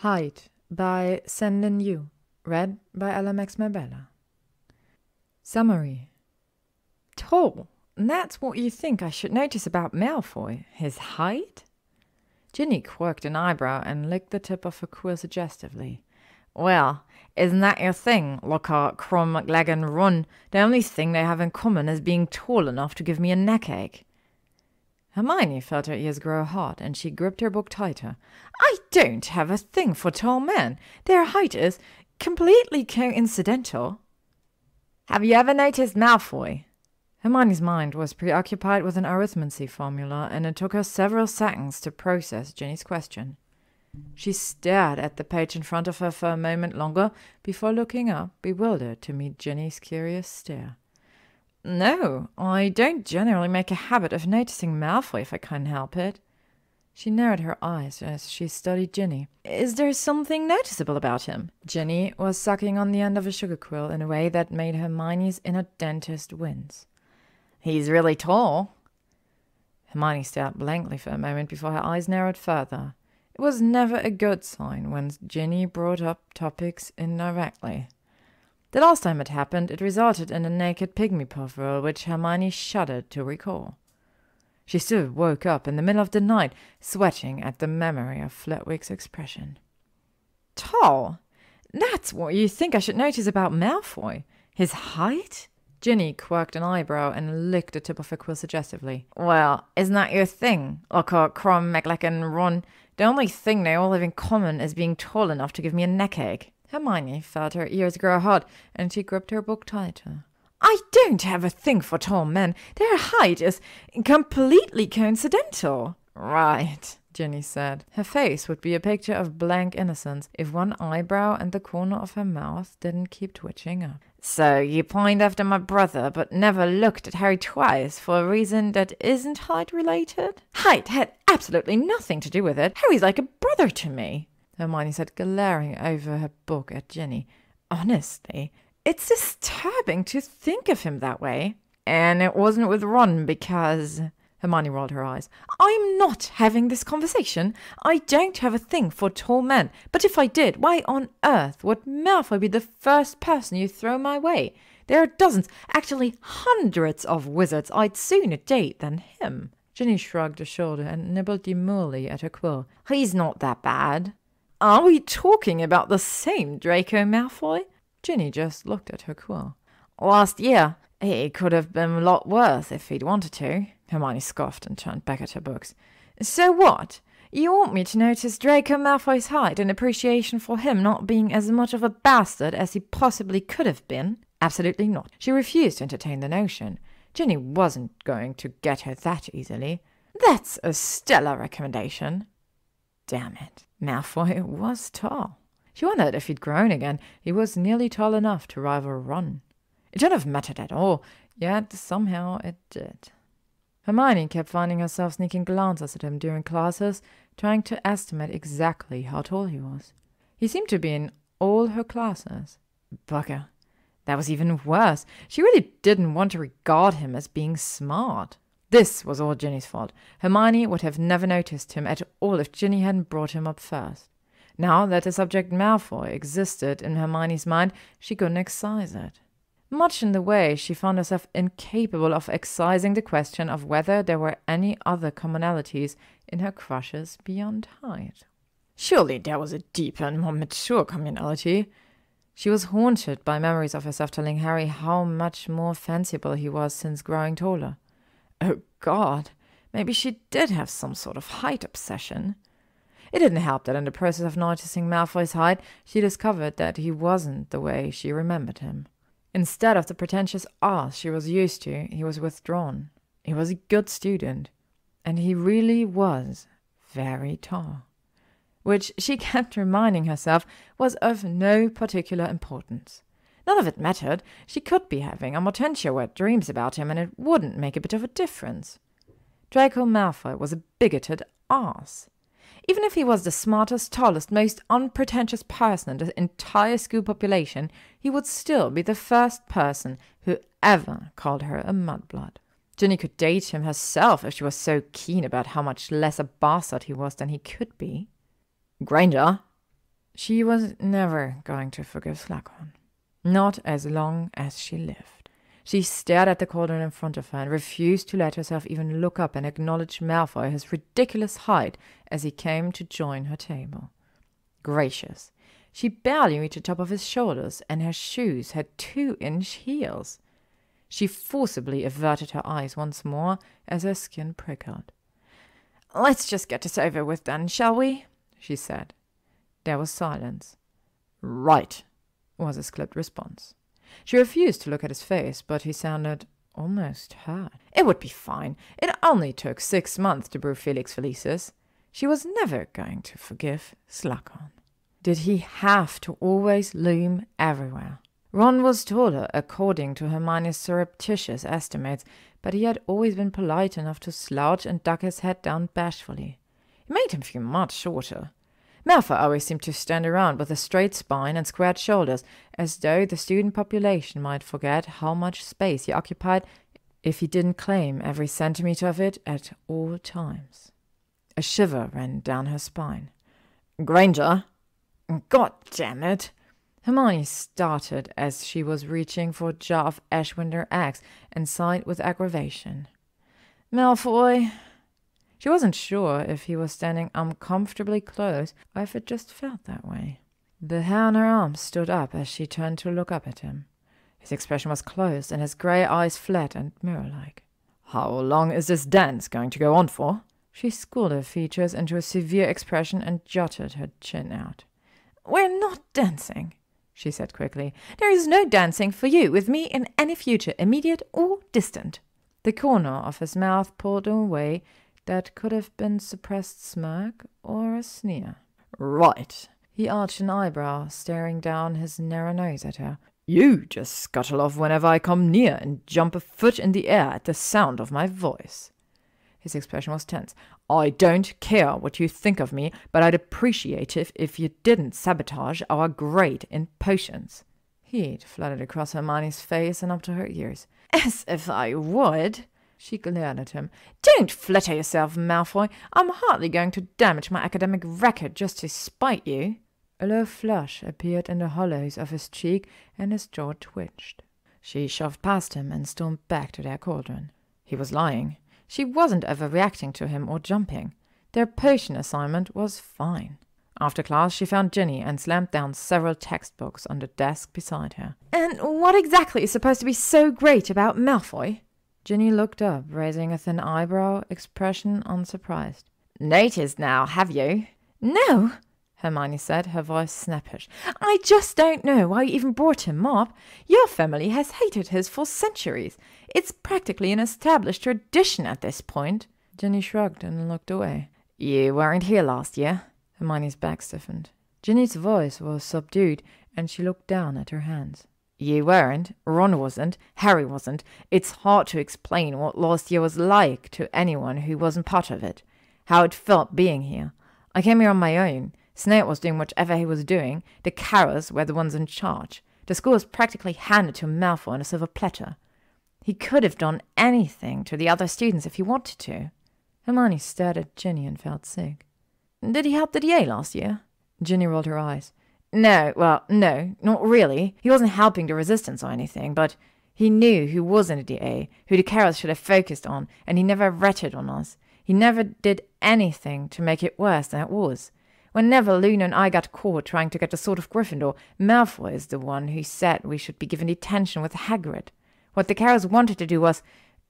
Height by SenLinYu, read by LMX Mabella. Summary. Tall. That's what you think I should notice about Malfoy. His height? Ginny quirked an eyebrow and licked the tip of her quill suggestively. Well, isn't that your thing, Lockhart, Krum, McLaggen, Run? The only thing they have in common is being tall enough to give me a neckache. Hermione felt her ears grow hot, and she gripped her book tighter. I don't have a thing for tall men. Their height is completely coincidental. Have you ever noticed Malfoy? Hermione's mind was preoccupied with an arithmancy formula, and it took her several seconds to process Ginny's question. She stared at the page in front of her for a moment longer before looking up, bewildered, to meet Ginny's curious stare. No, I don't generally make a habit of noticing Malfoy if I can help it. She narrowed her eyes as she studied Ginny. Is there something noticeable about him? Ginny was sucking on the end of a sugar quill in a way that made Hermione's inner dentist wince. He's really tall. Hermione stared blankly for a moment before her eyes narrowed further. It was never a good sign when Ginny brought up topics indirectly. The last time it happened, it resulted in a naked pygmy puff roll, which Hermione shuddered to recall. She still woke up in the middle of the night, sweating at the memory of Flitwick's expression. Tall? That's what you think I should notice about Malfoy? His height? Ginny quirked an eyebrow and licked the tip of her quill suggestively. Well, isn't that your thing? Lockhart, Krum, McLaggen, Run. The only thing they all have in common is being tall enough to give me a neckache. Hermione felt her ears grow hot, and she gripped her book tighter. I don't have a thing for tall men. Their height is completely coincidental. Right, Ginny said. Her face would be a picture of blank innocence if one eyebrow and the corner of her mouth didn't keep twitching up. So you pined after my brother, but never looked at Harry twice for a reason that isn't height-related? Height had absolutely nothing to do with it. Harry's like a brother to me, Hermione said, glaring over her book at Ginny. Honestly, it's disturbing to think of him that way. And it wasn't with Ron because... Hermione rolled her eyes. I'm not having this conversation. I don't have a thing for tall men. But if I did, why on earth would Malfoy be the first person you throw my way? There are dozens, actually hundreds of wizards I'd sooner date than him. Ginny shrugged a shoulder and nibbled demurely at her quill. He's not that bad. Are we talking about the same Draco Malfoy? Ginny just looked at her quill. Last year, he could have been a lot worse if he'd wanted to. Hermione scoffed and turned back at her books. So what? You want me to notice Draco Malfoy's height in appreciation for him not being as much of a bastard as he possibly could have been? Absolutely not. She refused to entertain the notion. Ginny wasn't going to get her that easily. That's a stellar recommendation. Damn it. Malfoy was tall. She wondered if he'd grown again. He was nearly tall enough to rival Ron. It shouldn't have mattered at all, yet somehow it did. Hermione kept finding herself sneaking glances at him during classes, trying to estimate exactly how tall he was. He seemed to be in all her classes. Bugger. That was even worse. She really didn't want to regard him as being smart. This was all Ginny's fault. Hermione would have never noticed him at all if Ginny hadn't brought him up first. Now that the subject Malfoy existed in Hermione's mind, she couldn't excise it. Much in the way she found herself incapable of excising the question of whether there were any other commonalities in her crushes beyond height. Surely there was a deeper and more mature commonality. She was haunted by memories of herself telling Harry how much more fanciful he was since growing taller. Oh God, maybe she did have some sort of height obsession. It didn't help that in the process of noticing Malfoy's height, she discovered that he wasn't the way she remembered him. Instead of the pretentious arse she was used to, he was withdrawn. He was a good student, and he really was very tall, which she kept reminding herself was of no particular importance. None of it mattered. She could be having Amortentia wet dreams about him, and it wouldn't make a bit of a difference. Draco Malfoy was a bigoted arse. Even if he was the smartest, tallest, most unpretentious person in the entire school population, he would still be the first person who ever called her a mudblood. Ginny could date him herself if she was so keen about how much less a bastard he was than he could be. Granger, She was never going to forgive Slughorn. Not as long as she lived. She stared at the cauldron in front of her and refused to let herself even look up and acknowledge Malfoy, his ridiculous height, as he came to join her table. Gracious. She barely reached the top of his shoulders, and her shoes had 2-inch heels. She forcibly averted her eyes once more as her skin prickled. "Let's just get this over with then, shall we?" she said. There was silence. "Right," was his clipped response. She refused to look at his face, but he sounded almost hurt. It would be fine. It only took 6 months to brew Felix Felicis. She was never going to forgive Slughorn. Did he have to always loom everywhere? Ron was taller, according to Hermione's surreptitious estimates, but he had always been polite enough to slouch and duck his head down bashfully. It made him feel much shorter. Malfoy always seemed to stand around with a straight spine and squared shoulders, as though the student population might forget how much space he occupied if he didn't claim every centimeter of it at all times. A shiver ran down her spine. "Granger! God damn it!" Hermione started as she was reaching for a jar of Ashwinder eggs and sighed with aggravation. "Malfoy!" She wasn't sure if he was standing uncomfortably close or if it just felt that way. The hair on her arm stood up as she turned to look up at him. His expression was closed and his grey eyes flat and mirror-like. "How long is this dance going to go on for?" She schooled her features into a severe expression and jutted her chin out. "We're not dancing," she said quickly. "There is no dancing for you with me in any future, immediate or distant." The corner of his mouth pulled away that could have been suppressed smirk or a sneer. "Right." He arched an eyebrow, staring down his narrow nose at her. "You just scuttle off whenever I come near and jump a foot in the air at the sound of my voice." His expression was tense. "I don't care what you think of me, but I'd appreciate it if you didn't sabotage our grade in potions." Heat flooded across Hermione's face and up to her ears. "As if I would!" She glared at him. "Don't flatter yourself, Malfoy. I'm hardly going to damage my academic record just to spite you." A low flush appeared in the hollows of his cheek, and his jaw twitched. She shoved past him and stormed back to their cauldron. He was lying. She wasn't overreacting to him or jumping. Their potion assignment was fine. After class, she found Ginny and slammed down several textbooks on the desk beside her. "And what exactly is supposed to be so great about Malfoy?" Ginny looked up, raising a thin eyebrow, expression unsurprised. "Noticed now, have you?" "No," Hermione said, her voice snappish. "I just don't know why you even brought him up. Your family has hated his for centuries. It's practically an established tradition at this point." Ginny shrugged and looked away. "You weren't here last year." Hermione's back stiffened. Ginny's voice was subdued, and she looked down at her hands. "You weren't, Ron wasn't, Harry wasn't. It's hard to explain what last year was like to anyone who wasn't part of it. How it felt being here. I came here on my own. Snape was doing whatever he was doing. The Carrows were the ones in charge. The school was practically handed to Malfoy on a silver platter. He could have done anything to the other students if he wanted to." Hermione stared at Ginny and felt sick. "Did he help the DA last year?" Ginny rolled her eyes. No, not really. He wasn't helping the resistance or anything, but he knew who was in the DA, who the Carrows should have focused on, and he never ratted on us. He never did anything to make it worse than it was. Whenever Luna and I got caught trying to get the sword of Gryffindor, Malfoy is the one who said we should be given detention with Hagrid. What the Carrows wanted to do was...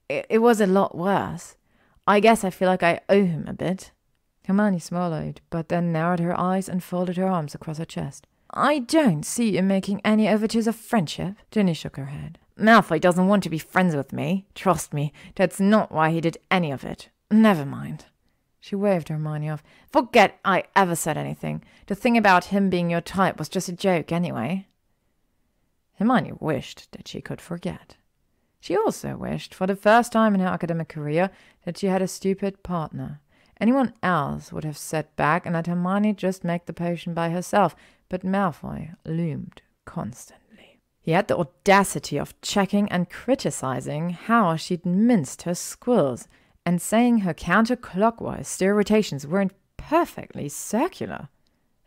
It was a lot worse. I guess I feel like I owe him a bit." Hermione swallowed, but then narrowed her eyes and folded her arms across her chest. "I don't see you making any overtures of friendship." Ginny shook her head. "Malfoy doesn't want to be friends with me. Trust me, that's not why he did any of it. Never mind." She waved Hermione off. "Forget I ever said anything. The thing about him being your type was just a joke anyway." Hermione wished that she could forget. She also wished, for the first time in her academic career, that she had a stupid partner. Anyone else would have sat back and let Hermione just make the potion by herself, but Malfoy loomed constantly. He had the audacity of checking and criticizing how she'd minced her squills, and saying her counterclockwise stair rotations weren't perfectly circular.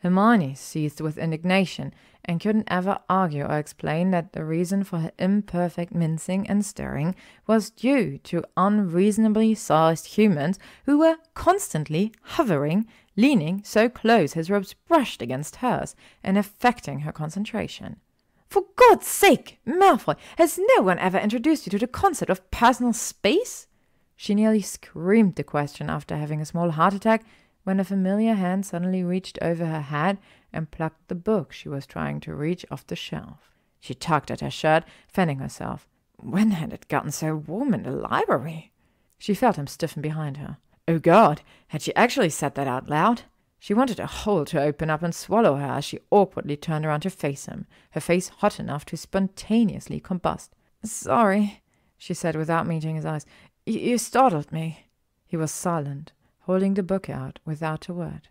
Hermione seethed with indignation and couldn't ever argue or explain that the reason for her imperfect mincing and stirring was due to unreasonably sized humans who were constantly hovering, leaning so close his robes brushed against hers and affecting her concentration. "For God's sake, Malfoy, has no one ever introduced you to the concept of personal space?" She nearly screamed the question after having a small heart attack when a familiar hand suddenly reached over her head and plucked the book she was trying to reach off the shelf. She tugged at her shirt, fanning herself. When had it gotten so warm in the library? She felt him stiffen behind her. Oh God, had she actually said that out loud? She wanted a hole to open up and swallow her as she awkwardly turned around to face him, her face hot enough to spontaneously combust. "Sorry," she said without meeting his eyes. You startled me." He was silent, holding the book out without a word.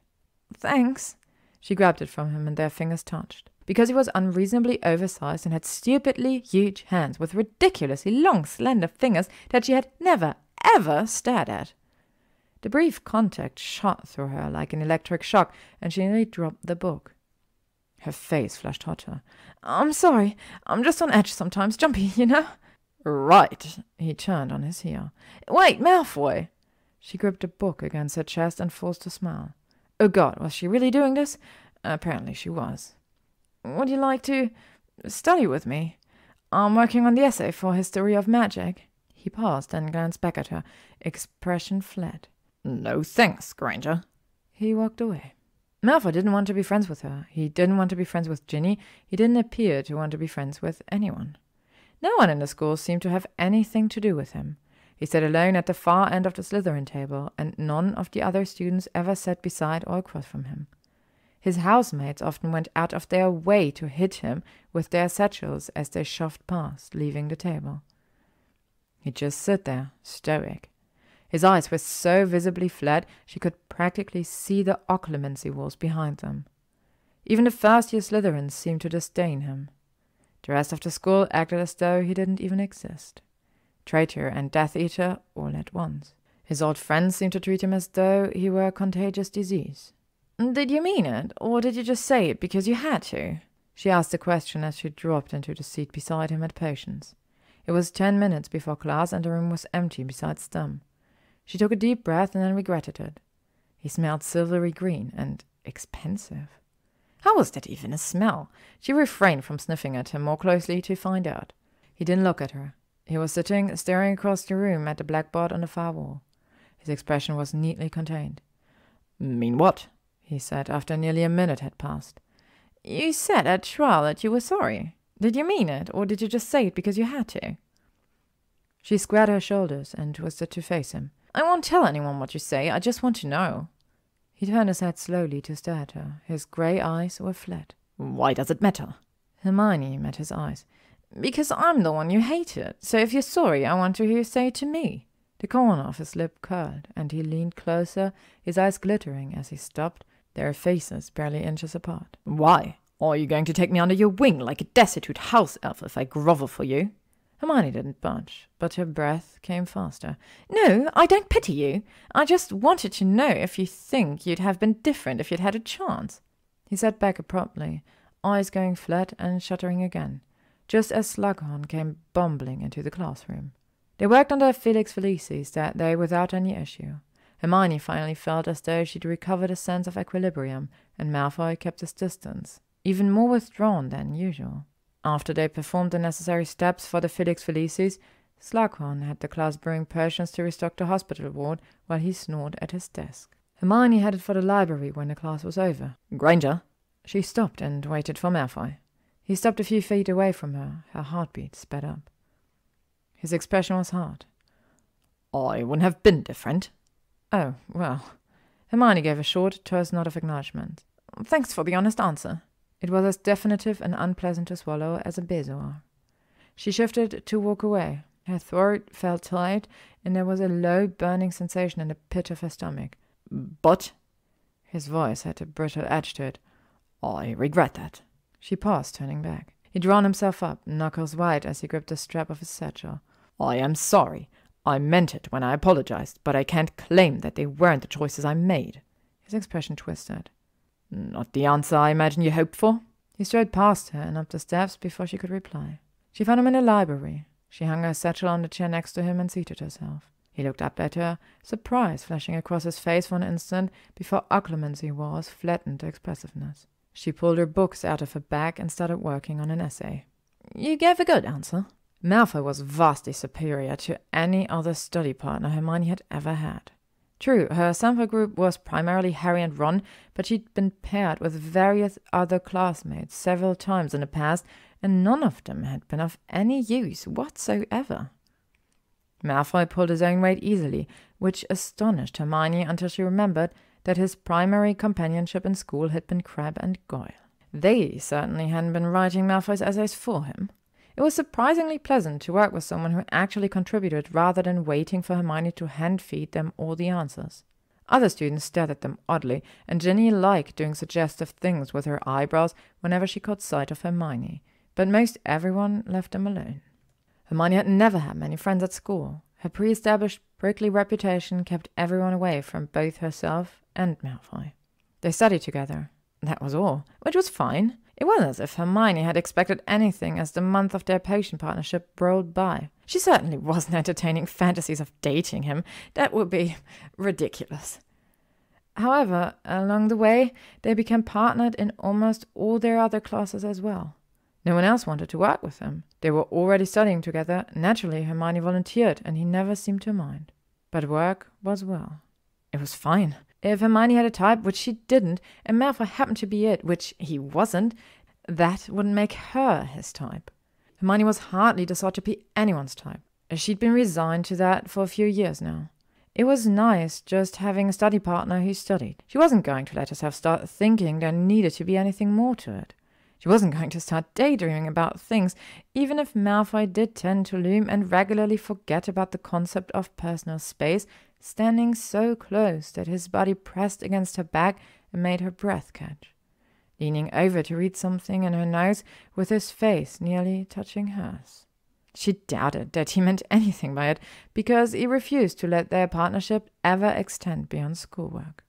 "Thanks." She grabbed it from him and their fingers touched. Because he was unreasonably oversized and had stupidly huge hands with ridiculously long, slender fingers that she had never, ever stared at. The brief contact shot through her like an electric shock, and she nearly dropped the book. Her face flushed hotter. "I'm sorry. I'm just on edge sometimes. Jumpy, you know?" "Right." He turned on his heel. "Wait, Malfoy!" She gripped the book against her chest and forced a smile. Oh God, was she really doing this? Apparently she was. "Would you like to study with me? I'm working on the essay for History of Magic." He paused and glanced back at her. Expression fled. "No thanks, Granger." He walked away. Malfoy didn't want to be friends with her. He didn't want to be friends with Ginny. He didn't appear to want to be friends with anyone. No one in the school seemed to have anything to do with him. He sat alone at the far end of the Slytherin table, and none of the other students ever sat beside or across from him. His housemates often went out of their way to hit him with their satchels as they shoved past, leaving the table. He'd just sit there, stoic. His eyes were so visibly flat she could practically see the occlumency walls behind them. Even the first-year Slytherins seemed to disdain him. The rest of the school acted as though he didn't even exist. Traitor and Death Eater all at once. His old friends seemed to treat him as though he were a contagious disease. "Did you mean it, or did you just say it because you had to?" She asked the question as she dropped into the seat beside him at Potions. It was 10 minutes before class and the room was empty besides them. She took a deep breath and then regretted it. He smelled silvery green and expensive. How was that even a smell? She refrained from sniffing at him more closely to find out. He didn't look at her. He was sitting, staring across the room at the blackboard on the far wall. His expression was neatly contained. "Mean what?" he said, after nearly a minute had passed. "You said at trial that you were sorry. Did you mean it, or did you just say it because you had to?" She squared her shoulders and twisted to face him. "I won't tell anyone what you say. I just want to know." He turned his head slowly to stare at her. His grey eyes were flat. "Why does it matter?" Hermione met his eyes. "Because I'm the one you hated. So if you're sorry, I want to hear you say it to me." The corner of his lip curled, and he leaned closer, his eyes glittering as he stopped, their faces barely inches apart. "Why? Are you going to take me under your wing like a destitute house elf if I grovel for you?" Hermione didn't budge, but her breath came faster. "No, I don't pity you. I just wanted to know if you think you'd have been different if you'd had a chance." He sat back abruptly, eyes going flat and shuddering again, just as Lockhart came bumbling into the classroom. They worked on their Felix Felicis that day without any issue. Hermione finally felt as though she'd recovered a sense of equilibrium, and Malfoy kept his distance, even more withdrawn than usual. After they performed the necessary steps for the Felix Felicis, Slughorn had the class brewing potions to restock the hospital ward while he snored at his desk. Hermione headed for the library when the class was over. "Granger!" She stopped and waited for Malfoy. He stopped a few feet away from her. Her heartbeat sped up. His expression was hard. "I wouldn't have been different." "Oh, well." Hermione gave a short, terse nod of acknowledgement. "Thanks for the honest answer." It was as definitive and unpleasant to swallow as a bezoar. She shifted to walk away. Her throat felt tight, and there was a low, burning sensation in the pit of her stomach. "But—" His voice had a brittle edge to it. "I regret that." She paused, turning back. He'd drawn himself up, knuckles white as he gripped the strap of his satchel. "I am sorry. I meant it when I apologized, but I can't claim that they weren't the choices I made." His expression twisted. Not the answer I imagine you hoped for. He strode past her and up the steps before she could reply. She found him in the library. She hung her satchel on the chair next to him and seated herself. He looked up at her, surprise flashing across his face for an instant before occlumency wars flattened to expressiveness. She pulled her books out of her bag and started working on an essay. You gave a good answer. Malfoy was vastly superior to any other study partner Hermione had ever had. True, her sample group was primarily Harry and Ron, but she'd been paired with various other classmates several times in the past, and none of them had been of any use whatsoever. Malfoy pulled his own weight easily, which astonished Hermione until she remembered that his primary companionship in school had been Crabbe and Goyle. They certainly hadn't been writing Malfoy's essays for him. It was surprisingly pleasant to work with someone who actually contributed rather than waiting for Hermione to hand-feed them all the answers. Other students stared at them oddly, and Ginny liked doing suggestive things with her eyebrows whenever she caught sight of Hermione, but most everyone left them alone. Hermione had never had many friends at school. Her pre-established prickly reputation kept everyone away from both herself and Malfoy. They studied together. That was all, which was fine. It wasn't as if Hermione had expected anything as the month of their potion partnership rolled by. She certainly wasn't entertaining fantasies of dating him. That would be ridiculous. However, along the way, they became partnered in almost all their other classes as well. No one else wanted to work with them. They were already studying together. Naturally, Hermione volunteered, and he never seemed to mind. But work was well. It was fine. If Hermione had a type, which she didn't, and Malfoy happened to be it, which he wasn't, that wouldn't make her his type. Hermione was hardly the sort to be anyone's type. She'd been resigned to that for a few years now. It was nice just having a study partner who studied. She wasn't going to let herself start thinking there needed to be anything more to it. She wasn't going to start daydreaming about things, even if Malfoy did tend to loom and regularly forget about the concept of personal space, standing so close that his body pressed against her back and made her breath catch, leaning over to read something in her nose with his face nearly touching hers. She doubted that he meant anything by it, because he refused to let their partnership ever extend beyond schoolwork.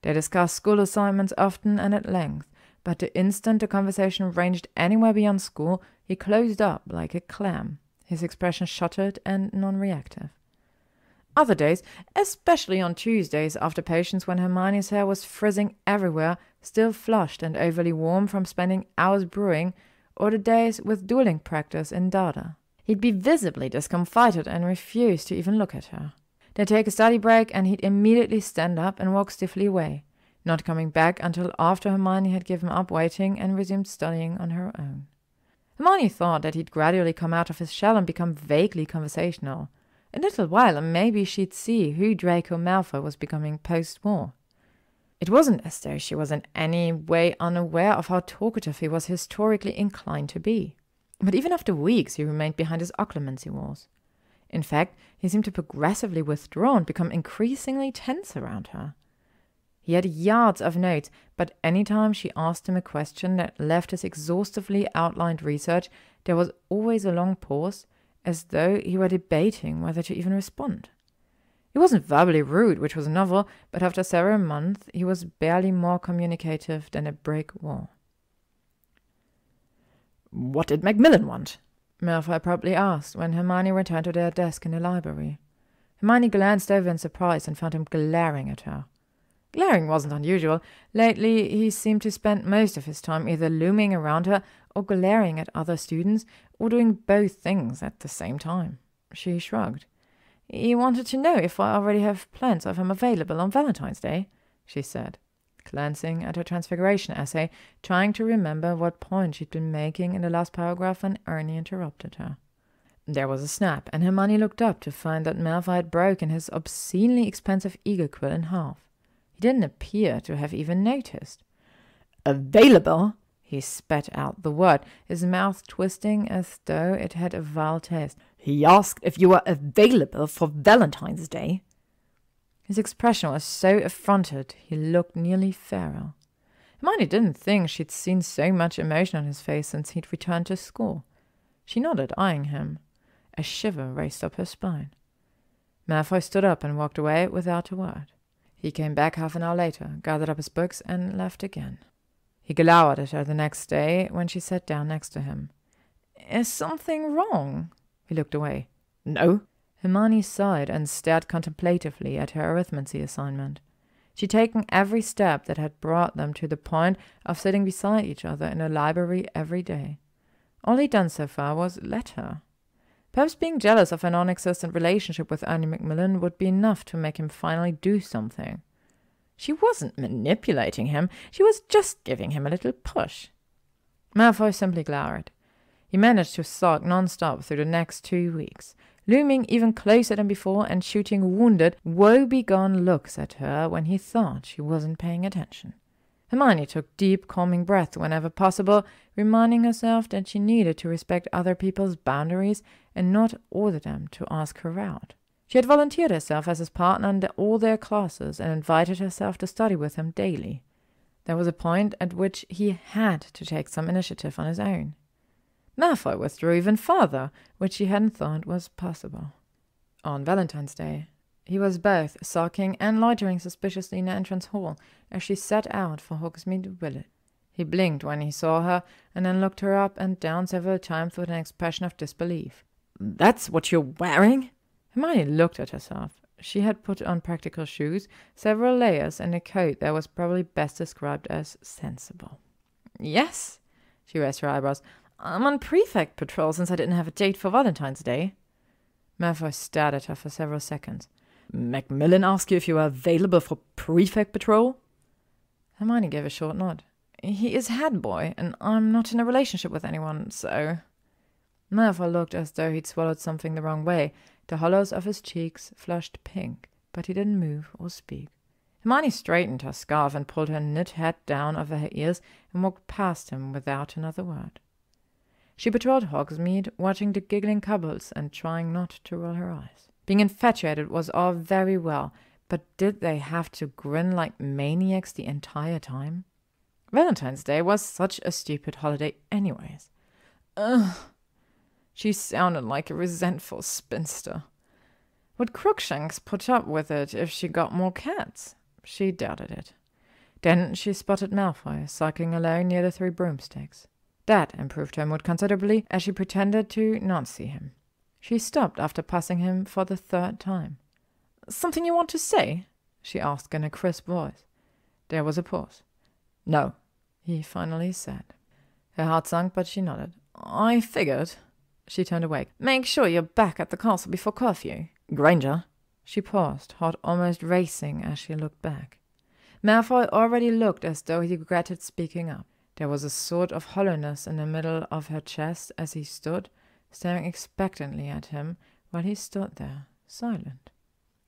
They discussed school assignments often and at length, but the instant the conversation ranged anywhere beyond school, he closed up like a clam, his expression shuttered and non-reactive. Other days, especially on Tuesdays after potions when Hermione's hair was frizzing everywhere, still flushed and overly warm from spending hours brewing, or the days with dueling practice in Dada, he'd be visibly discomfited and refuse to even look at her. They'd take a study break and he'd immediately stand up and walk stiffly away, not coming back until after Hermione had given up waiting and resumed studying on her own. Hermione thought that he'd gradually come out of his shell and become vaguely conversational. A little while, and maybe she'd see who Draco Malfoy was becoming post-war. It wasn't as though she was in any way unaware of how talkative he was historically inclined to be. But even after weeks, he remained behind his occlumency walls. In fact, he seemed to progressively withdraw and become increasingly tense around her. He had yards of notes, but any time she asked him a question that left his exhaustively outlined research, there was always a long pause, as though he were debating whether to even respond. He wasn't verbally rude, which was novel, but after several months he was barely more communicative than a brick wall. "What did Macmillan want?" Malfoy abruptly asked when Hermione returned to their desk in the library. Hermione glanced over in surprise and found him glaring at her. Glaring wasn't unusual. Lately, he seemed to spend most of his time either looming around her or glaring at other students, or doing both things at the same time. She shrugged. "He wanted to know if I already have plans of him available on Valentine's Day," she said, glancing at her Transfiguration essay, trying to remember what point she'd been making in the last paragraph when Ernie interrupted her. There was a snap, and Hermione looked up to find that Malfoy had broken his obscenely expensive eagle quill in half. He didn't appear to have even noticed. "Available?" He spat out the word, his mouth twisting as though it had a vile taste. "He asked if you were available for Valentine's Day." His expression was so affronted he looked nearly feral. Hermione didn't think she'd seen so much emotion on his face since he'd returned to school. She nodded, eyeing him. A shiver raced up her spine. Malfoy stood up and walked away without a word. He came back half an hour later, gathered up his books, and left again. He glowered at her the next day when she sat down next to him. "Is something wrong?" He looked away. "No." Hermione sighed and stared contemplatively at her arithmancy assignment. She'd taken every step that had brought them to the point of sitting beside each other in the library every day. All he'd done so far was let her. Perhaps being jealous of her non-existent relationship with Ernie Macmillan would be enough to make him finally do something. She wasn't manipulating him, she was just giving him a little push. Malfoy simply glowered. He managed to sulk non-stop through the next 2 weeks, looming even closer than before and shooting wounded, woe-begone looks at her when he thought she wasn't paying attention. Hermione took deep, calming breaths whenever possible, reminding herself that she needed to respect other people's boundaries and not order them to ask her out. She had volunteered herself as his partner in all their classes and invited herself to study with him daily. There was a point at which he had to take some initiative on his own. Malfoy withdrew even farther, which she hadn't thought was possible. On Valentine's Day, he was both sulking and loitering suspiciously in the entrance hall as she set out for Hogsmeade Village. He blinked when he saw her, and then looked her up and down several times with an expression of disbelief. "That's what you're wearing?" Hermione looked at herself. She had put on practical shoes, several layers, and a coat that was probably best described as sensible. "Yes." She raised her eyebrows. "I'm on prefect patrol since I didn't have a date for Valentine's Day." Malfoy stared at her for several seconds. "Macmillan asked you if you were available for prefect patrol?" Hermione gave a short nod. "He is head boy, and I'm not in a relationship with anyone, so—" Malfoy looked as though he'd swallowed something the wrong way. The hollows of his cheeks flushed pink, but he didn't move or speak. Hermione straightened her scarf and pulled her knit hat down over her ears and walked past him without another word. She patrolled Hogsmeade, watching the giggling couples and trying not to roll her eyes. Being infatuated was all very well, but did they have to grin like maniacs the entire time? Valentine's Day was such a stupid holiday anyways. Ugh. She sounded like a resentful spinster. Would Crookshanks put up with it if she got more cats? She doubted it. Then she spotted Malfoy sulking alone near the 3 broomsticks. That improved her mood considerably as she pretended to not see him. She stopped after passing him for the 3rd time. "Something you want to say?" she asked in a crisp voice. There was a pause. "No," he finally said. Her heart sunk, but she nodded. "I figured." She turned away. "Make sure you're back at the castle before curfew. Granger." She paused, heart almost racing as she looked back. Malfoy already looked as though he regretted speaking up. There was a sort of hollowness in the middle of her chest as he stood, staring expectantly at him while he stood there, silent.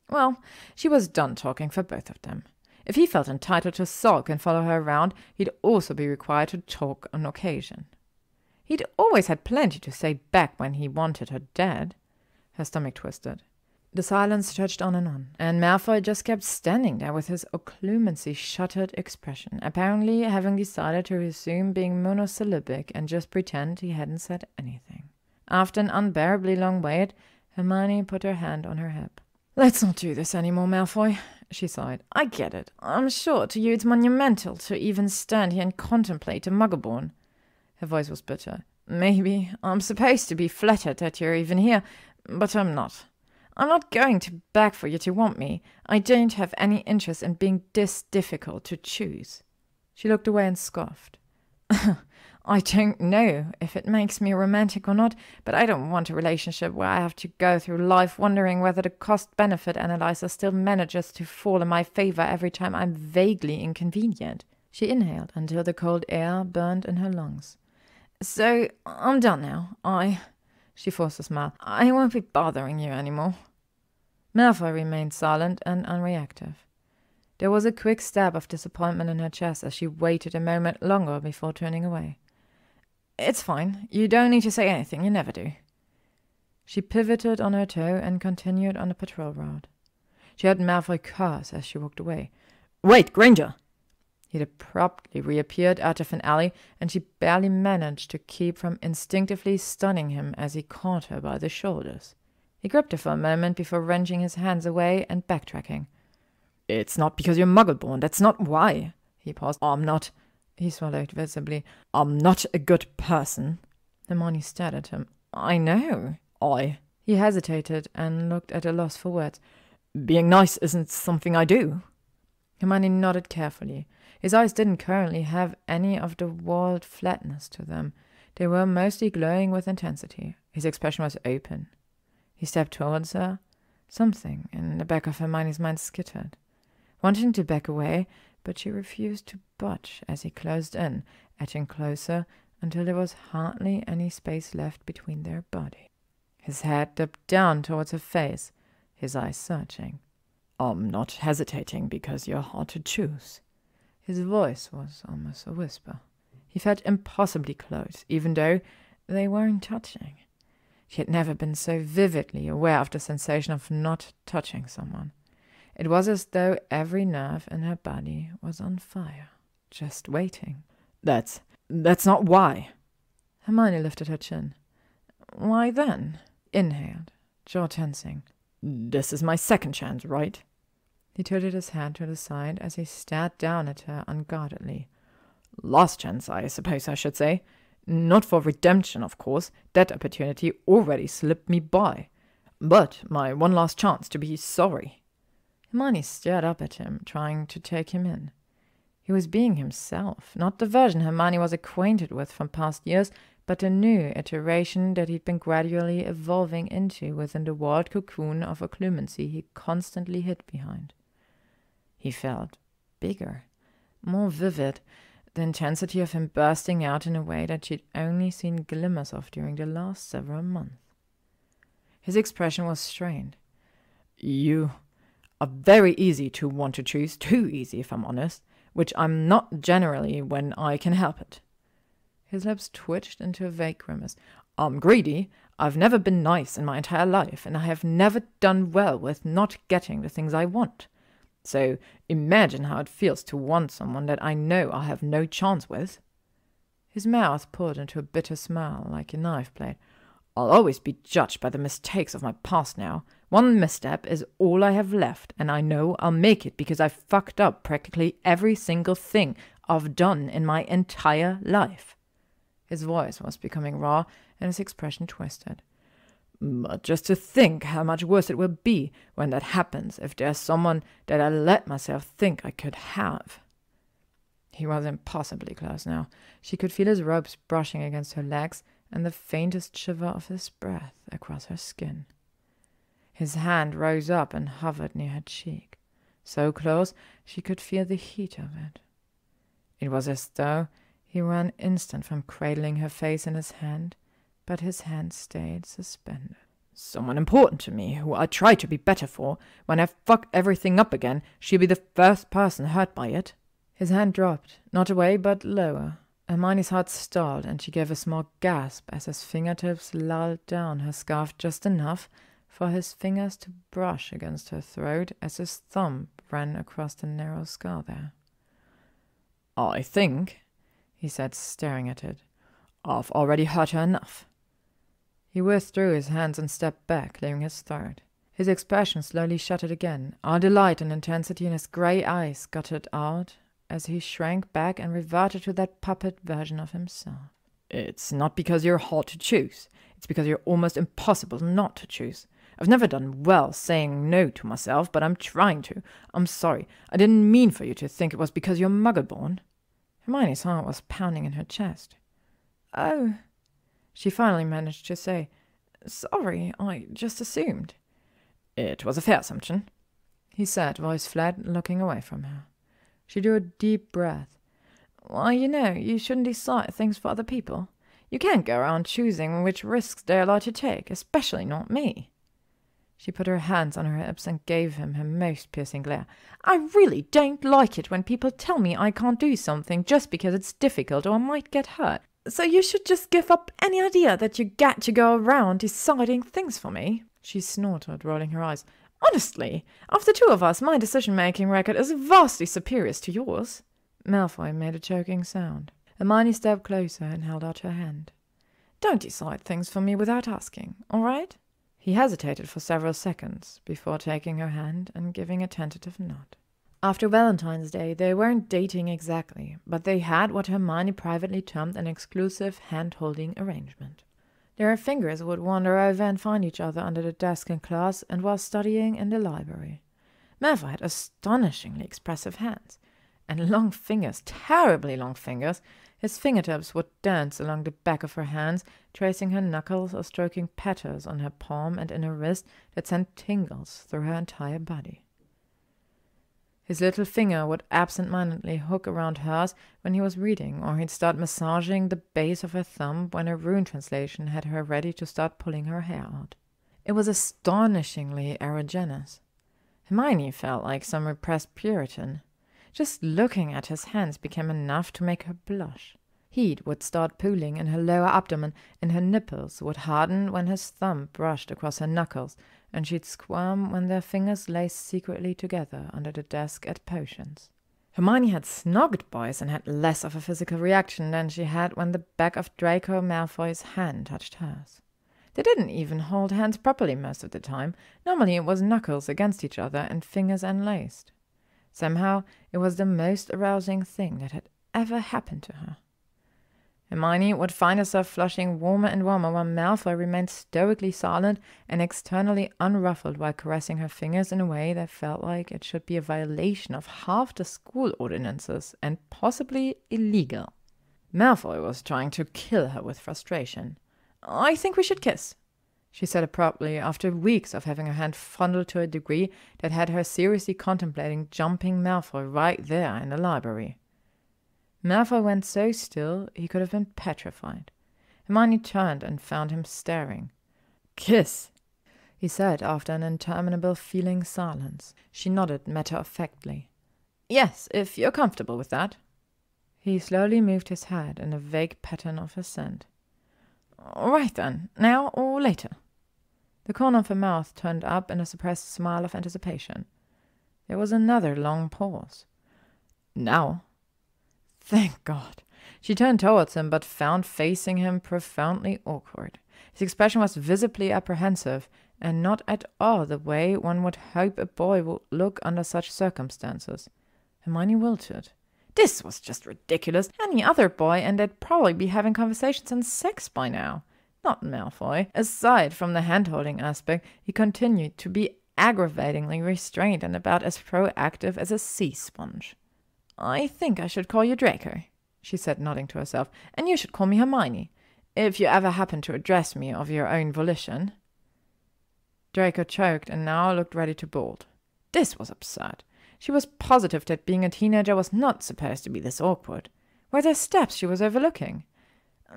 Well, she was done talking for both of them. If he felt entitled to sulk and follow her around, he'd also be required to talk on occasion. He'd always had plenty to say back when he wanted her dead. Her stomach twisted. The silence stretched on, and Malfoy just kept standing there with his occlumency-shuttered expression, apparently having decided to resume being monosyllabic and just pretend he hadn't said anything. After an unbearably long wait, Hermione put her hand on her hip. "Let's not do this anymore, Malfoy," she sighed. "I get it. I'm sure to you it's monumental to even stand here and contemplate a Muggleborn." Her voice was bitter. "Maybe I'm supposed to be flattered that you're even here, but I'm not. I'm not going to beg for you to want me. I don't have any interest in being this difficult to choose." She looked away and scoffed. "I don't know if it makes me romantic or not, but I don't want a relationship where I have to go through life wondering whether the cost-benefit analyzer still manages to fall in my favor every time I'm vaguely inconvenient." She inhaled until the cold air burned in her lungs. "So, I'm done now. She forced a smile. "I won't be bothering you anymore." Malfoy remained silent and unreactive. There was a quick stab of disappointment in her chest as she waited a moment longer before turning away. "It's fine. You don't need to say anything. You never do." She pivoted on her toe and continued on the patrol route. She heard Malfoy curse as she walked away. "Wait, Granger!" He'd abruptly reappeared out of an alley, and she barely managed to keep from instinctively stunning him as he caught her by the shoulders. He gripped her for a moment before wrenching his hands away and backtracking. It's not because you're muggle-born, that's not why. He paused. I'm not, he swallowed visibly. I'm not a good person. Hermione stared at him. I know. He hesitated and looked at a loss for words. Being nice isn't something I do. Hermione nodded carefully. His eyes didn't currently have any of the walled flatness to them. They were mostly glowing with intensity. His expression was open. He stepped towards her. Something in the back of Hermione's mind skittered, wanting to back away, but she refused to budge as he closed in, edging closer until there was hardly any space left between their bodies. His head dipped down towards her face, his eyes searching. I'm not hesitating because you're hard to choose. His voice was almost a whisper. He felt impossibly close, even though they weren't touching. She had never been so vividly aware of the sensation of not touching someone. It was as though every nerve in her body was on fire, just waiting. That's not why. Hermione lifted her chin. Why then? Inhaled, jaw tensing. This is my second chance, right? He tilted his head to the side as he stared down at her unguardedly. Last chance, I suppose I should say. Not for redemption, of course. That opportunity already slipped me by. But my one last chance to be sorry. Hermione stared up at him, trying to take him in. He was being himself, not the version Hermione was acquainted with from past years, but a new iteration that he'd been gradually evolving into within the walled cocoon of occlumency he constantly hid behind. He felt bigger, more vivid, the intensity of him bursting out in a way that she'd only seen glimmers of during the last several months. His expression was strained. You are very easy to want to choose, too easy if I'm honest, which I'm not generally when I can help it. His lips twitched into a vague grimace. I'm greedy. I've never been nice in my entire life, and I have never done well with not getting the things I want. So imagine how it feels to want someone that I know I'll have no chance with. His mouth pulled into a bitter smile like a knife blade. I'll always be judged by the mistakes of my past now. One misstep is all I have left, and I know I'll make it because I've fucked up practically every single thing I've done in my entire life. His voice was becoming raw, and his expression twisted. But just to think how much worse it will be when that happens if there's someone that I let myself think I could have. He was impossibly close now. She could feel his robes brushing against her legs and the faintest shiver of his breath across her skin. His hand rose up and hovered near her cheek, so close she could feel the heat of it. It was as though he were an instant from cradling her face in his hand, but his hand stayed suspended. Someone important to me, who I try to be better for. When I fuck everything up again, she'll be the first person hurt by it. His hand dropped, not away, but lower. Hermione's heart stalled, and she gave a small gasp as his fingertips lulled down her scarf just enough for his fingers to brush against her throat as his thumb ran across the narrow scar there. I think, he said, staring at it, I've already hurt her enough. He withdrew his hands and stepped back, clearing his throat. His expression slowly shuttered again. All the light and intensity in his grey eyes guttered out as he shrank back and reverted to that puppet version of himself. It's not because you're hard to choose. It's because you're almost impossible not to choose. I've never done well saying no to myself, but I'm trying to. I'm sorry. I didn't mean for you to think it was because you're muggle-born. Hermione's heart was pounding in her chest. Oh, she finally managed to say. Sorry, I just assumed. It was a fair assumption, he said, voice flat, looking away from her. She drew a deep breath. Well, you shouldn't decide things for other people. You can't go around choosing which risks they're allowed to take, especially not me. She put her hands on her hips and gave him her most piercing glare. I really don't like it when people tell me I can't do something just because it's difficult or I might get hurt. So you should just give up any idea that you get to go around deciding things for me. She snorted, rolling her eyes. Honestly, of the two of us, my decision-making record is vastly superior to yours. Malfoy made a choking sound. Hermione stepped closer and held out her hand. Don't decide things for me without asking, all right? He hesitated for several seconds before taking her hand and giving a tentative nod. After Valentine's Day, they weren't dating exactly, but they had what Hermione privately termed an exclusive hand-holding arrangement. Their fingers would wander over and find each other under the desk in class and while studying in the library. Malfoy had astonishingly expressive hands, and long fingers, terribly long fingers. His fingertips would dance along the back of her hands, tracing her knuckles or stroking patterns on her palm and in her wrist that sent tingles through her entire body. His little finger would absent-mindedly hook around hers when he was reading, or he'd start massaging the base of her thumb when a rune translation had her ready to start pulling her hair out. It was astonishingly erogenous. Hermione felt like some repressed Puritan. Just looking at his hands became enough to make her blush. Heat would start pooling in her lower abdomen, and her nipples would harden when his thumb brushed across her knuckles, and she'd squirm when their fingers lay secretly together under the desk at potions. Hermione had snogged boys and had less of a physical reaction than she had when the back of Draco Malfoy's hand touched hers. They didn't even hold hands properly most of the time. Normally it was knuckles against each other and fingers unlaced. Somehow it was the most arousing thing that had ever happened to her. Hermione would find herself flushing warmer and warmer while Malfoy remained stoically silent and externally unruffled while caressing her fingers in a way that felt like it should be a violation of half the school ordinances and possibly illegal. Malfoy was trying to kill her with frustration. "I think we should kiss," she said abruptly after weeks of having her hand fondled to a degree that had her seriously contemplating jumping Malfoy right there in the library. Malfoy went so still he could have been petrified. Hermione turned and found him staring. "Kiss," he said after an interminable feeling silence. She nodded matter-of-factly. "Yes, if you're comfortable with that." He slowly moved his head in a vague pattern of assent. "All right then, now or later?" The corner of her mouth turned up in a suppressed smile of anticipation. There was another long pause. "Now." Thank God. She turned towards him, but found facing him profoundly awkward. His expression was visibly apprehensive, and not at all the way one would hope a boy would look under such circumstances. Hermione wilted. This was just ridiculous. Any other boy, and they'd probably be having conversations on sex by now. Not Malfoy. Aside from the hand-holding aspect, he continued to be aggravatingly restrained and about as proactive as a sea sponge. "I think I should call you Draco," she said, nodding to herself, "and you should call me Hermione, if you ever happen to address me of your own volition." Draco choked and now looked ready to bolt. This was absurd. She was positive that being a teenager was not supposed to be this awkward. Were there steps she was overlooking?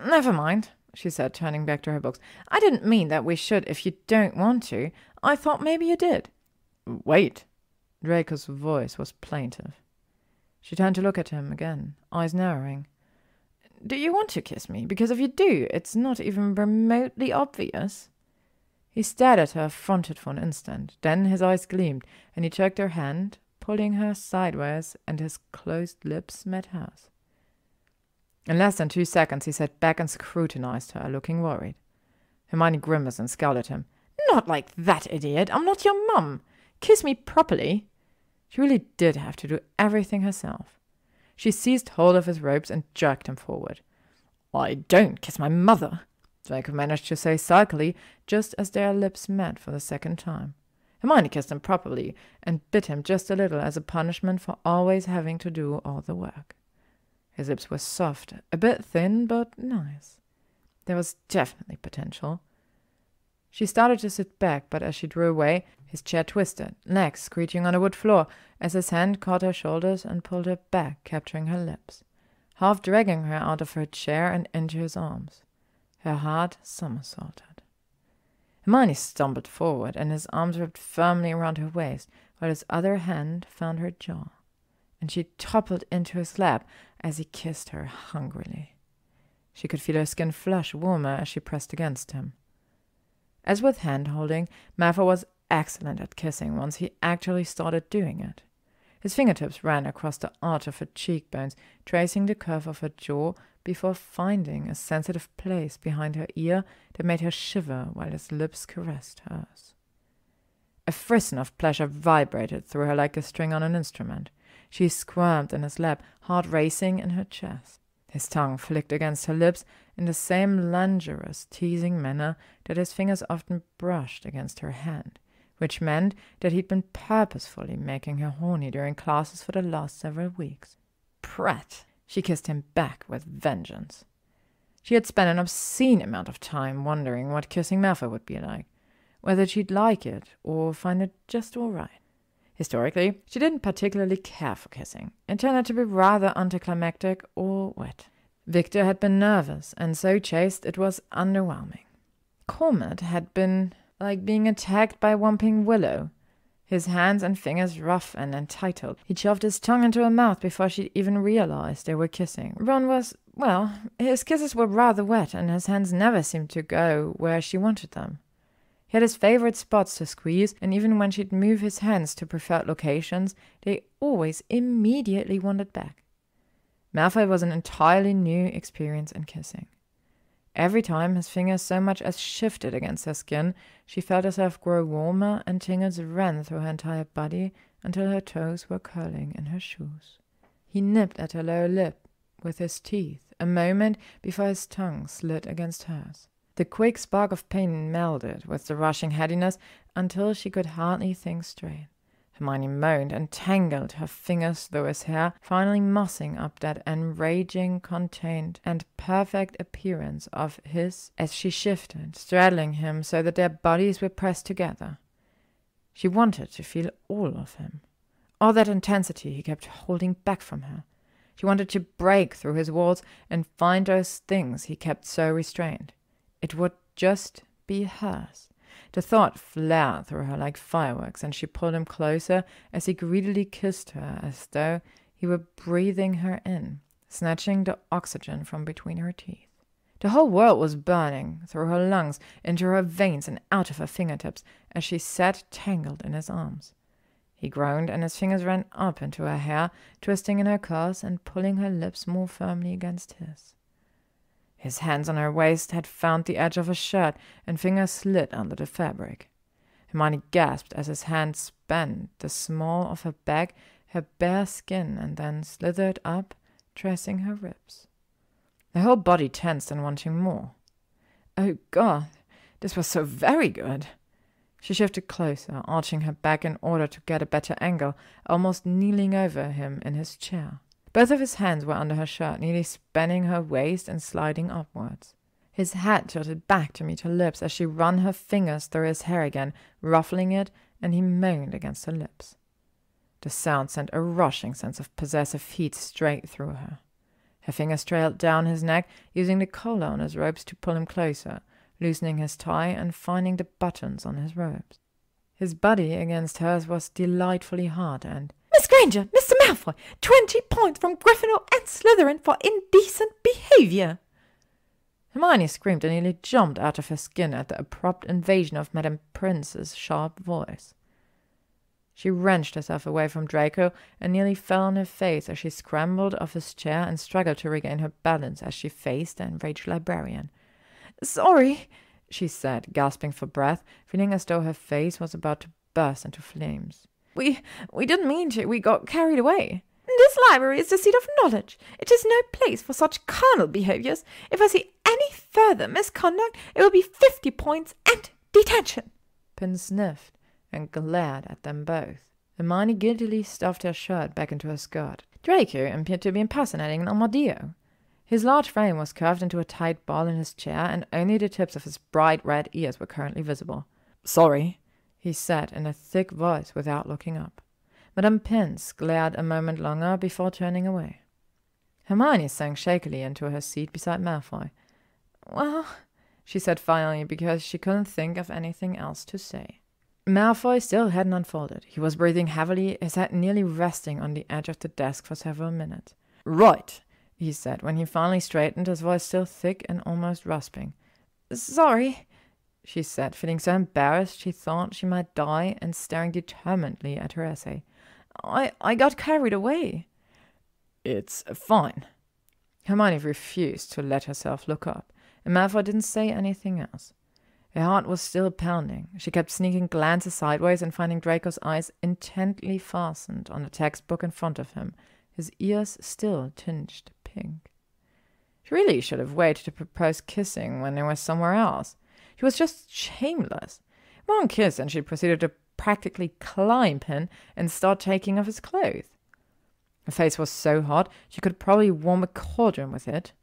"Never mind," she said, turning back to her books. "I didn't mean that we should if you don't want to. I thought maybe you did." "Wait." Draco's voice was plaintive. She turned to look at him again, eyes narrowing. "Do you want to kiss me? Because if you do, it's not even remotely obvious." He stared at her, affronted for an instant. Then his eyes gleamed, and he jerked her hand, pulling her sideways, and his closed lips met hers. In less than 2 seconds, he sat back and scrutinized her, looking worried. Hermione grimaced and scowled at him. "Not like that, idiot! I'm not your mum! Kiss me properly!" She really did have to do everything herself. She seized hold of his robes and jerked him forward. "I don't kiss my mother," Draco managed to say sulkily, just as their lips met for the second time. Hermione kissed him properly and bit him just a little as a punishment for always having to do all the work. His lips were soft, a bit thin, but nice. There was definitely potential. She started to sit back, but as she drew away, his chair twisted, legs screeching on the wood floor, as his hand caught her shoulders and pulled her back, capturing her lips, half dragging her out of her chair and into his arms. Her heart somersaulted. Hermione stumbled forward, and his arms wrapped firmly around her waist, while his other hand found her jaw, and she toppled into his lap as he kissed her hungrily. She could feel her skin flush warmer as she pressed against him. As with hand-holding, Malfoy was excellent at kissing once he actually started doing it. His fingertips ran across the arch of her cheekbones, tracing the curve of her jaw before finding a sensitive place behind her ear that made her shiver while his lips caressed hers. A frisson of pleasure vibrated through her like a string on an instrument. She squirmed in his lap, heart racing in her chest. His tongue flicked against her lips in the same languorous, teasing manner that his fingers often brushed against her hand, which meant that he'd been purposefully making her horny during classes for the last several weeks. Prat! She kissed him back with vengeance. She had spent an obscene amount of time wondering what kissing Malfoy would be like, whether she'd like it or find it just all right. Historically, she didn't particularly care for kissing. It turned out to be rather anticlimactic or wet. Victor had been nervous, and so chaste it was underwhelming. Cormid had been like being attacked by a whomping willow. His hands and fingers rough and entitled. He'd shoved his tongue into her mouth before she'd even realized they were kissing. Ron was, well, his kisses were rather wet, and his hands never seemed to go where she wanted them. He had his favorite spots to squeeze, and even when she'd move his hands to preferred locations, they always immediately wandered back. Malfoy was an entirely new experience in kissing. Every time his fingers so much as shifted against her skin, she felt herself grow warmer, and tingles ran through her entire body until her toes were curling in her shoes. He nipped at her lower lip with his teeth, a moment before his tongue slid against hers. The quick spark of pain melded with the rushing headiness until she could hardly think straight. Hermione moaned and tangled her fingers through his hair, finally mussing up that enraging, contained, and perfect appearance of his as she shifted, straddling him so that their bodies were pressed together. She wanted to feel all of him, all that intensity he kept holding back from her. She wanted to break through his walls and find those things he kept so restrained. It would just be hers. The thought flared through her like fireworks, and she pulled him closer as he greedily kissed her as though he were breathing her in, snatching the oxygen from between her teeth. The whole world was burning through her lungs, into her veins, and out of her fingertips as she sat tangled in his arms. He groaned, and his fingers ran up into her hair, twisting in her curls and pulling her lips more firmly against his. His hands on her waist had found the edge of her shirt, and fingers slid under the fabric. Hermione gasped as his hand spanned the small of her back, her bare skin, and then slithered up, tracing her ribs. Her whole body tensed and wanting more. Oh God, this was so very good. She shifted closer, arching her back in order to get a better angle, almost kneeling over him in his chair. Both of his hands were under her shirt, nearly spanning her waist and sliding upwards. His head tilted back to meet her lips as she ran her fingers through his hair again, ruffling it, and he moaned against her lips. The sound sent a rushing sense of possessive heat straight through her. Her fingers trailed down his neck, using the collar on his robes to pull him closer, loosening his tie and finding the buttons on his robes. His body against hers was delightfully hard, and Miss Granger, Mr. Malfoy, 20 points from Gryffindor and Slytherin for indecent behavior. Hermione screamed and nearly jumped out of her skin at the abrupt invasion of Madame Prince's sharp voice. She wrenched herself away from Draco and nearly fell on her face as she scrambled off his chair and struggled to regain her balance as she faced the enraged librarian. Sorry, she said, gasping for breath, feeling as though her face was about to burst into flames. We didn't mean to. We got carried away. This library is the seat of knowledge. It is no place for such carnal behaviors. If I see any further misconduct, it will be 50 points and detention. Pin sniffed and glared at them both. Hermione guiltily stuffed her shirt back into her skirt. Draco appeared to be impersonating an armadillo. His large frame was curved into a tight ball in his chair, and only the tips of his bright red ears were currently visible. Sorry, he said in a thick voice without looking up. Madame Pince glared a moment longer before turning away. Hermione sank shakily into her seat beside Malfoy. Well, she said finally, because she couldn't think of anything else to say. Malfoy still hadn't unfolded. He was breathing heavily, his head nearly resting on the edge of the desk for several minutes. Right, he said, when he finally straightened, his voice still thick and almost rasping. Sorry, she said, feeling so embarrassed she thought she might die and staring determinedly at her essay. I got carried away. It's fine. Hermione refused to let herself look up, and Malfoy didn't say anything else. Her heart was still pounding. She kept sneaking glances sideways and finding Draco's eyes intently fastened on the textbook in front of him, his ears still tinged pink. She really should have waited to propose kissing when they were somewhere else. She was just shameless. One kiss and she proceeded to practically climb him and start taking off his clothes. Her face was so hot she could probably warm a cauldron with it.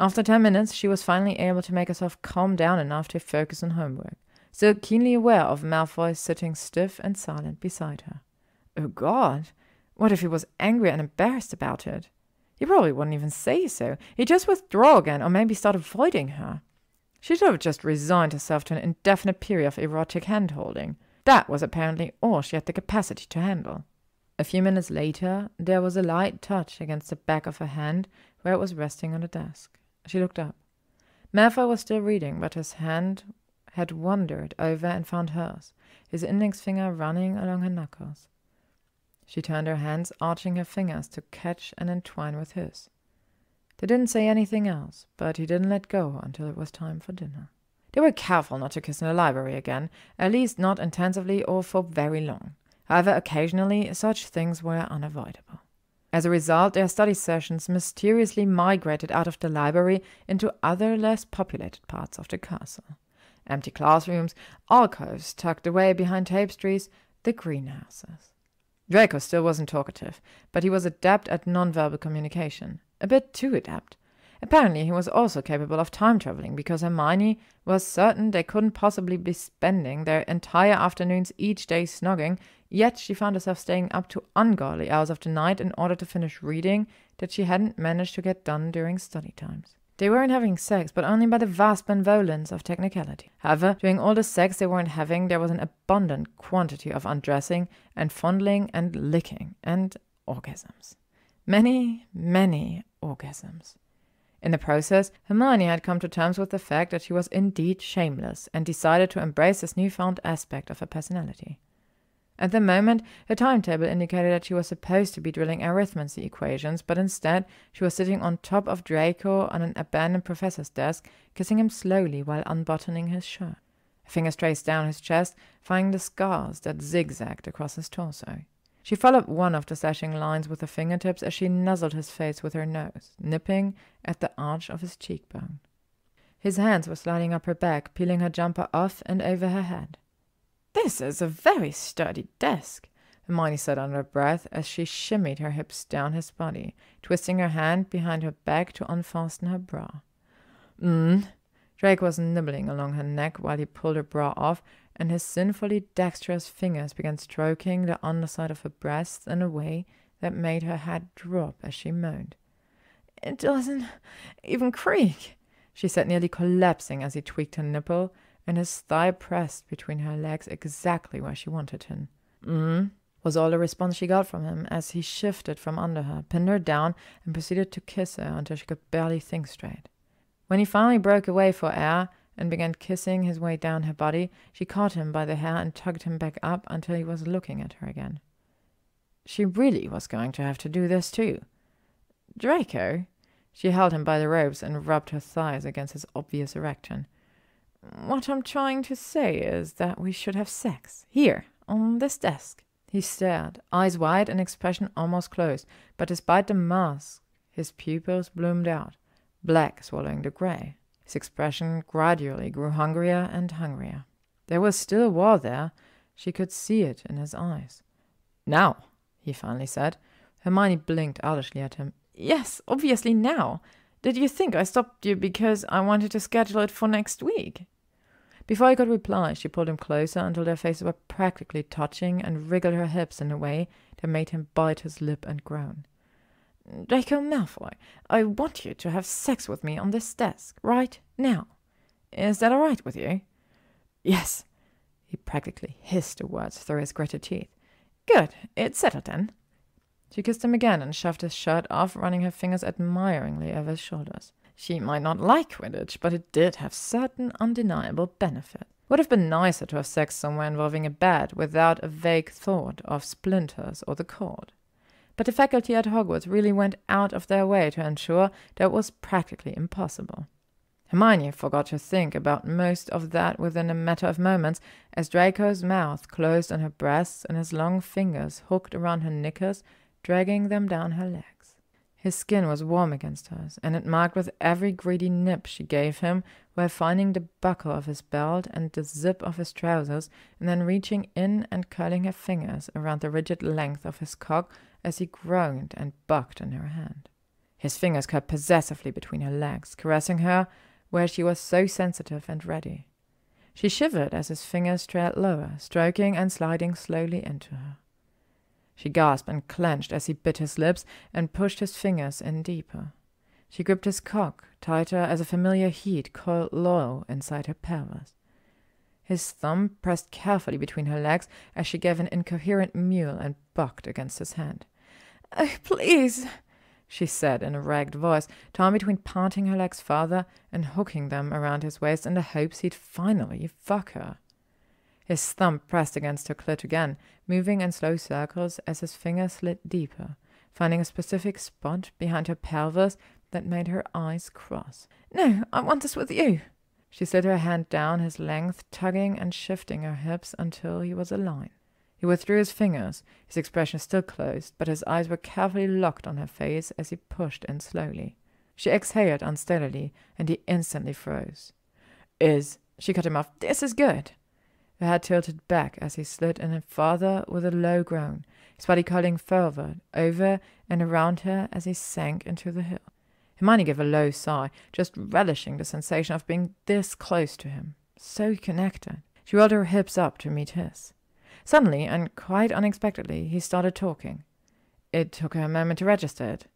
After 10 minutes, she was finally able to make herself calm down enough to focus on homework, still keenly aware of Malfoy sitting stiff and silent beside her. Oh God, what if he was angry and embarrassed about it? He probably wouldn't even say so. He'd just withdraw again or maybe start avoiding her. She should have just resigned herself to an indefinite period of erotic hand-holding. That was apparently all she had the capacity to handle. A few minutes later, there was a light touch against the back of her hand where it was resting on the desk. She looked up. Malfoy was still reading, but his hand had wandered over and found hers, his index finger running along her knuckles. She turned her hands, arching her fingers to catch and entwine with his. They didn't say anything else, but he didn't let go until it was time for dinner. They were careful not to kiss in the library again, at least not intensively or for very long. However, occasionally such things were unavoidable. As a result, their study sessions mysteriously migrated out of the library into other less populated parts of the castle. Empty classrooms, alcoves tucked away behind tapestries, the greenhouses. Draco still wasn't talkative, but he was adept at nonverbal communication. A bit too adept. Apparently he was also capable of time traveling because Hermione was certain they couldn't possibly be spending their entire afternoons each day snogging, yet she found herself staying up to ungodly hours of the night in order to finish reading that she hadn't managed to get done during study times. They weren't having sex, but only by the vast benevolence of technicality. However, during all the sex they weren't having, there was an abundant quantity of undressing and fondling and licking and orgasms. Many, many orgasms. In the process, Hermione had come to terms with the fact that she was indeed shameless and decided to embrace this newfound aspect of her personality. At the moment, her timetable indicated that she was supposed to be drilling arithmancy equations, but instead she was sitting on top of Draco on an abandoned professor's desk, kissing him slowly while unbuttoning his shirt. Her fingers traced down his chest, finding the scars that zigzagged across his torso. She followed one of the slashing lines with her fingertips as she nuzzled his face with her nose, nipping at the arch of his cheekbone. His hands were sliding up her back, peeling her jumper off and over her head. "This is a very sturdy desk," Hermione said under her breath as she shimmied her hips down his body, twisting her hand behind her back to unfasten her bra. Drake was nibbling along her neck while he pulled her bra off, and his sinfully dexterous fingers began stroking the underside of her breasts in a way that made her head drop as she moaned. "It doesn't even creak," she said, nearly collapsing as he tweaked her nipple, and his thigh pressed between her legs exactly where she wanted him. Was all the response she got from him as he shifted from under her, pinned her down, and proceeded to kiss her until she could barely think straight. When he finally broke away for air and began kissing his way down her body, she caught him by the hair and tugged him back up until he was looking at her again. She really was going to have to do this too. "Draco?" She held him by the robes and rubbed her thighs against his obvious erection. "What I'm trying to say is that we should have sex. Here, on this desk." He stared, eyes wide and expression almost closed, but despite the mask, his pupils bloomed out, black swallowing the grey. His expression gradually grew hungrier and hungrier. There was still war there. She could see it in his eyes. "Now," he finally said. Hermione blinked owlishly at him. "Yes, obviously now. Did you think I stopped you because I wanted to schedule it for next week?" Before he could reply, she pulled him closer until their faces were practically touching and wriggled her hips in a way that made him bite his lip and groan. "Draco Malfoy, I want you to have sex with me on this desk, right now. Is that all right with you?" "Yes." He practically hissed the words through his gritted teeth. "Good, it's settled then." She kissed him again and shoved his shirt off, running her fingers admiringly over his shoulders. She might not like Quidditch, but it did have certain undeniable benefit. Would have been nicer to have sex somewhere involving a bed without a vague thought of splinters or the cord. But the faculty at Hogwarts really went out of their way to ensure that it was practically impossible. Hermione forgot to think about most of that within a matter of moments, as Draco's mouth closed on her breasts and his long fingers hooked around her knickers, dragging them down her legs. His skin was warm against hers, and it marked with every greedy nip she gave him, while finding the buckle of his belt and the zip of his trousers, and then reaching in and curling her fingers around the rigid length of his cock as he groaned and bucked in her hand. His fingers curled possessively between her legs, caressing her where she was so sensitive and ready. She shivered as his fingers trailed lower, stroking and sliding slowly into her. She gasped and clenched as he bit his lips and pushed his fingers in deeper. She gripped his cock, tighter as a familiar heat coiled low inside her pelvis. His thumb pressed carefully between her legs as she gave an incoherent mew and bucked against his hand. "Oh, please," she said in a ragged voice, torn between parting her legs farther and hooking them around his waist in the hopes he'd finally fuck her. His thumb pressed against her clit again, moving in slow circles as his fingers slid deeper, finding a specific spot behind her pelvis that made her eyes cross. "No, I want this with you." She slid her hand down his length, tugging and shifting her hips until he was aligned. He withdrew his fingers, his expression still closed, but his eyes were carefully locked on her face as he pushed in slowly. She exhaled unsteadily, and he instantly froze. She cut him off. "This is good." Her head tilted back as he slid in farther with a low groan, his body curling forward, over and around her as he sank into the hill. Hermione gave a low sigh, just relishing the sensation of being this close to him, so connected. She rolled her hips up to meet his. Suddenly, and quite unexpectedly, he started talking. It took her a moment to register it.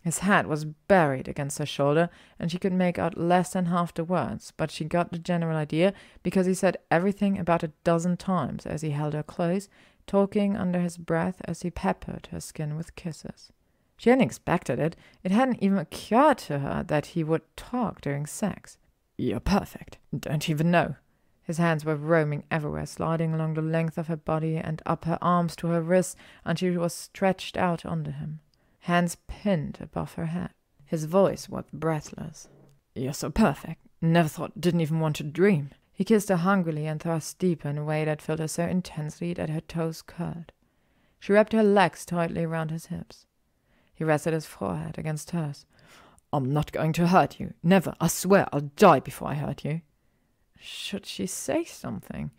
His head was buried against her shoulder, and she could make out less than half the words, but she got the general idea because he said everything about a dozen times as he held her close, talking under his breath as he peppered her skin with kisses. She hadn't expected it. It hadn't even occurred to her that he would talk during sex. "You're perfect. Don't even know." His hands were roaming everywhere, sliding along the length of her body and up her arms to her wrists until she was stretched out under him, hands pinned above her head. His voice was breathless. "You're so perfect. Never thought, didn't even want to dream." He kissed her hungrily and thrust deeper in a way that filled her so intensely that her toes curled. She wrapped her legs tightly around his hips. He rested his forehead against hers. "I'm not going to hurt you. Never. I swear I'll die before I hurt you." Should she say something?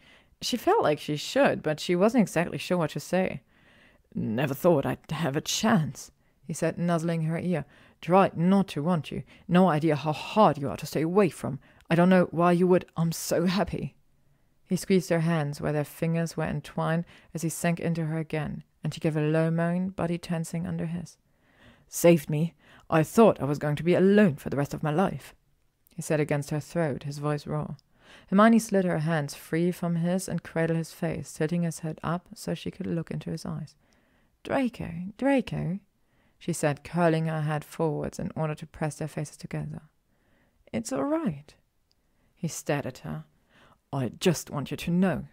She felt like she should, but she wasn't exactly sure what to say. "Never thought I'd have a chance," he said, nuzzling her ear. "Tried not to want you. No idea how hard you are to stay away from. I don't know why you would. I'm so happy." He squeezed her hands where their fingers were entwined as he sank into her again, and she gave a low moan, body tensing under his. "Saved me. I thought I was going to be alone for the rest of my life," he said against her throat, his voice raw. Hermione slid her hands free from his and cradled his face, tilting his head up so she could look into his eyes. Draco, she said, curling her head forwards in order to press their faces together. "It's all right." He stared at her. "I just want you to know."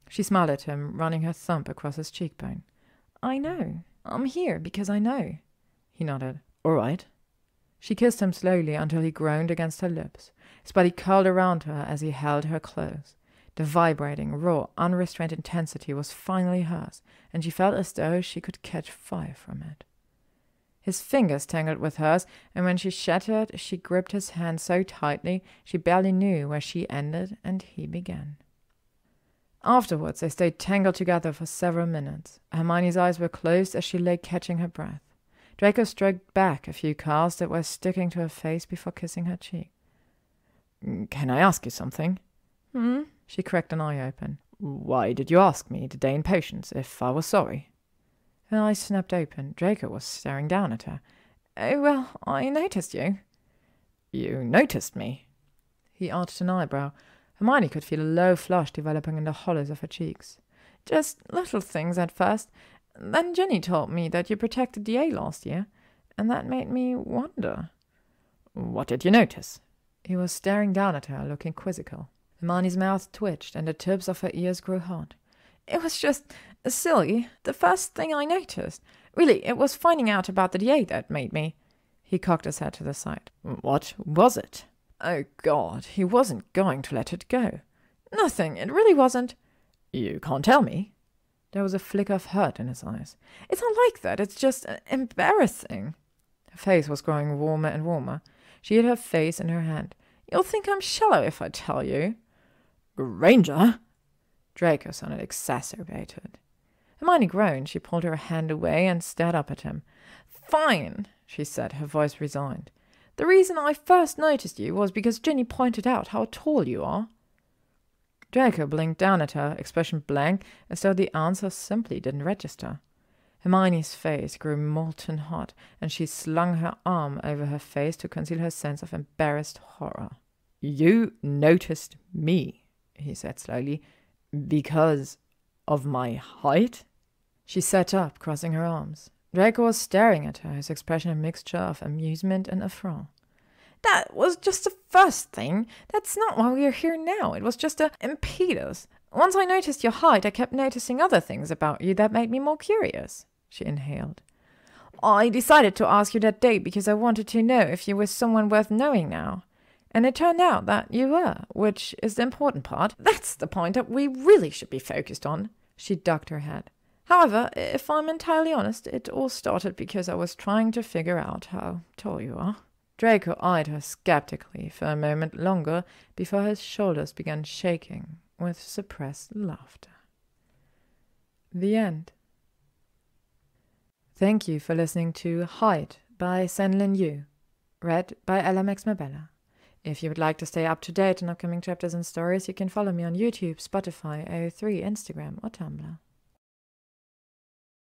She smiled at him, running her thumb across his cheekbone. "I know. I'm here because I know." He nodded. "All right." She kissed him slowly until he groaned against her lips. His body curled around her as he held her close. The vibrating, raw, unrestrained intensity was finally hers, and she felt as though she could catch fire from it. His fingers tangled with hers, and when she shattered, she gripped his hand so tightly she barely knew where she ended and he began. Afterwards, they stayed tangled together for several minutes. Hermione's eyes were closed as she lay catching her breath. Draco stroked back a few curls that were sticking to her face before kissing her cheek. "Can I ask you something?" She cracked an eye open. "Why did you ask me the day in patience if I was sorry?" Her eyes snapped open. Draco was staring down at her. "Oh, well, I noticed you." "You noticed me?" He arched an eyebrow. Hermione could feel a low flush developing in the hollows of her cheeks. "Just little things at first. Then Ginny told me that you protected the A last year, and that made me wonder." "What did you notice?" He was staring down at her, looking quizzical. Hermione's mouth twitched, and the tips of her ears grew hot. "It was just silly. The first thing I noticed. Really, it was finding out about the DA that made me." He cocked his head to the side. "What was it?" Oh God, he wasn't going to let it go. Nothing, it really wasn't. You can't tell me? There was a flicker of hurt in his eyes. It's not like that, it's just embarrassing. Her face was growing warmer and warmer. She hid her face in her hand. You'll think I'm shallow if I tell you. Granger? Draco sounded exacerbated. Hermione groaned. She pulled her hand away and stared up at him. Fine, she said, her voice resigned. The reason I first noticed you was because Ginny pointed out how tall you are. Draco blinked down at her, expression blank, as though the answer simply didn't register. Hermione's face grew molten hot, and she slung her arm over her face to conceal her sense of embarrassed horror. You noticed me, he said slowly, because of my height? She sat up, crossing her arms. Draco was staring at her, his expression a mixture of amusement and affront. That was just the first thing. That's not why we are here now. It was just a impetus. Once I noticed your height, I kept noticing other things about you that made me more curious. She inhaled. I decided to ask you that day because I wanted to know if you were someone worth knowing now. And it turned out that you were, which is the important part. That's the point that we really should be focused on. She ducked her head. However, if I'm entirely honest, it all started because I was trying to figure out how tall you are. Draco eyed her skeptically for a moment longer before his shoulders began shaking with suppressed laughter. The end. Thank you for listening to Height by SenLinYu, read by LMXMabella. If you would like to stay up to date on upcoming chapters and stories, you can follow me on YouTube, Spotify, AO3, Instagram, or Tumblr.